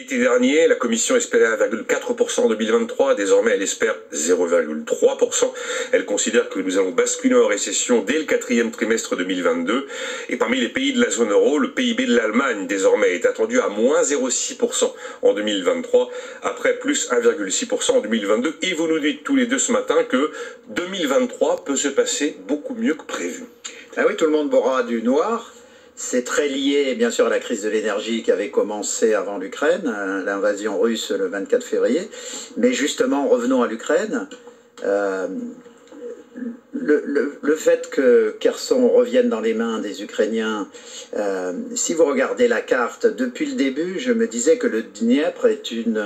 L'été dernier, la Commission espérait 1,4% en 2023, désormais elle espère 0,3%. Elle considère que nous allons basculer en récession dès le 4e trimestre 2022. Et parmi les pays de la zone euro, le PIB de l'Allemagne désormais est attendu à moins 0,6% en 2023, après plus 1,6% en 2022. Et vous nous dites tous les deux ce matin que 2023 peut se passer beaucoup mieux que prévu. Ah oui, tout le monde boira du noir. C'est très lié, bien sûr, à la crise de l'énergie qui avait commencé avant l'Ukraine, l'invasion russe le 24 février. Mais justement, revenons à l'Ukraine. Le fait que Kherson revienne dans les mains des Ukrainiens, si vous regardez la carte, depuis le début, je me disais que le Dniepr est une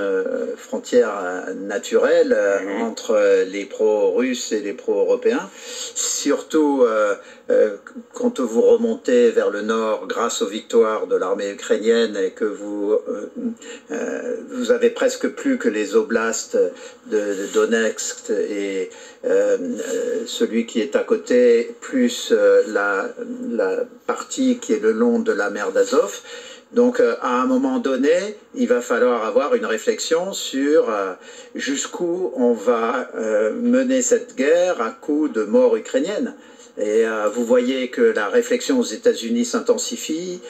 frontière naturelle entre les pro-russes et les pro-européens. Surtout quand vous remontez vers le nord grâce aux victoires de l'armée ukrainienne et que vous avez presque plus que les oblasts de Donetsk et celui qui est à côté, plus la partie qui est le long de la mer d'Azov. Donc à un moment donné, il va falloir avoir une réflexion sur jusqu'où on va mener cette guerre à coup de mort ukrainienne. Et vous voyez que la réflexion aux États-Unis s'intensifie,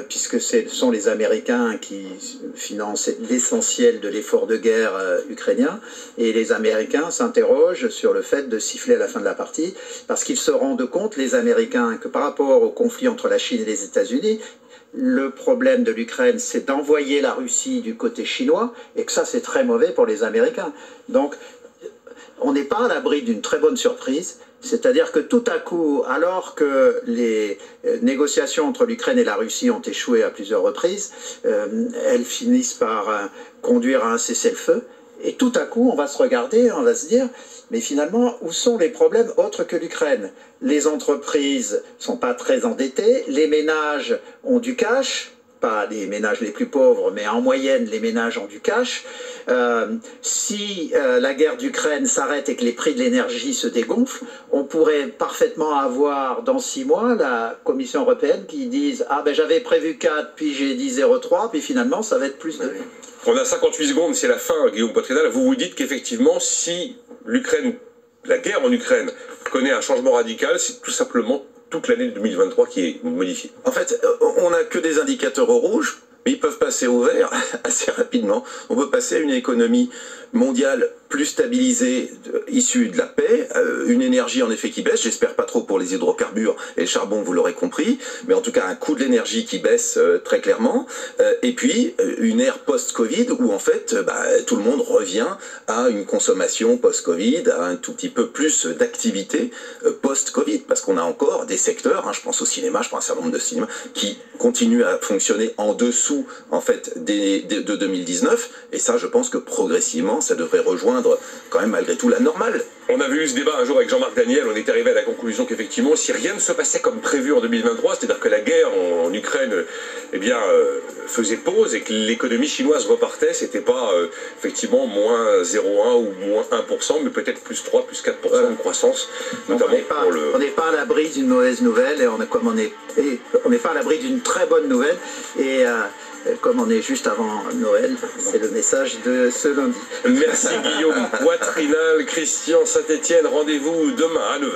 puisque ce sont les Américains qui financent l'essentiel de l'effort de guerre ukrainien. Et les Américains s'interrogent sur le fait de siffler à la fin de la partie, parce qu'ils se rendent compte, les Américains, que par rapport au conflit entre la Chine et les États-Unis, le problème de l'Ukraine, c'est d'envoyer la Russie du côté chinois, et que ça, c'est très mauvais pour les Américains. Donc, on n'est pas à l'abri d'une très bonne surprise. C'est-à-dire que tout à coup, alors que les négociations entre l'Ukraine et la Russie ont échoué à plusieurs reprises, elles finissent par conduire à un cessez-le-feu. Et tout à coup, on va se regarder, on va se dire, mais finalement, où sont les problèmes autres que l'Ukraine? Les entreprises ne sont pas très endettées, les ménages ont du cash, pas les ménages les plus pauvres, mais en moyenne, les ménages ont du cash. Si la guerre d'Ukraine s'arrête et que les prix de l'énergie se dégonflent, on pourrait parfaitement avoir dans 6 mois la Commission européenne qui dise « Ah ben j'avais prévu 4, puis j'ai dit 0,3, puis finalement ça va être plus de... » On a 58 secondes, c'est la fin, Guillaume Poitrinal. Vous vous dites qu'effectivement, si la guerre en Ukraine connaît un changement radical, c'est tout simplement toute l'année 2023 qui est modifiée. En fait, on n'a que des indicateurs au rouge, mais ils peuvent passer au vert assez rapidement. On peut passer à une économie mondiale plus stabilisée, issue de la paix, une énergie en effet qui baisse, j'espère pas trop pour les hydrocarbures et le charbon, vous l'aurez compris, mais en tout cas un coût de l'énergie qui baisse très clairement, et puis une ère post-Covid où en fait tout le monde revient à une consommation post-Covid, à un tout petit peu plus d'activité post-Covid, parce qu'on a encore des secteurs, je pense au cinéma, je pense à un certain nombre de cinémas, qui continuent à fonctionner en dessous en fait de 2019, et ça je pense que progressivement ça devrait rejoindre quand même malgré tout la normale. On avait eu ce débat un jour avec Jean-Marc Daniel, on est arrivé à la conclusion qu'effectivement, si rien ne se passait comme prévu en 2023, c'est-à-dire que la guerre en Ukraine faisait pause et que l'économie chinoise repartait, c'était pas effectivement moins 0,1 ou moins 1%, mais peut-être plus 3, plus 4% de croissance, notamment pour le... On n'est pas à l'abri d'une mauvaise nouvelle, et on n'est pas à l'abri d'une très bonne nouvelle, et comme on est juste avant Noël, c'est le message de ce lundi. Merci Guillaume Poitrinal, Christian Saint-Etienne, rendez-vous demain à 9 h.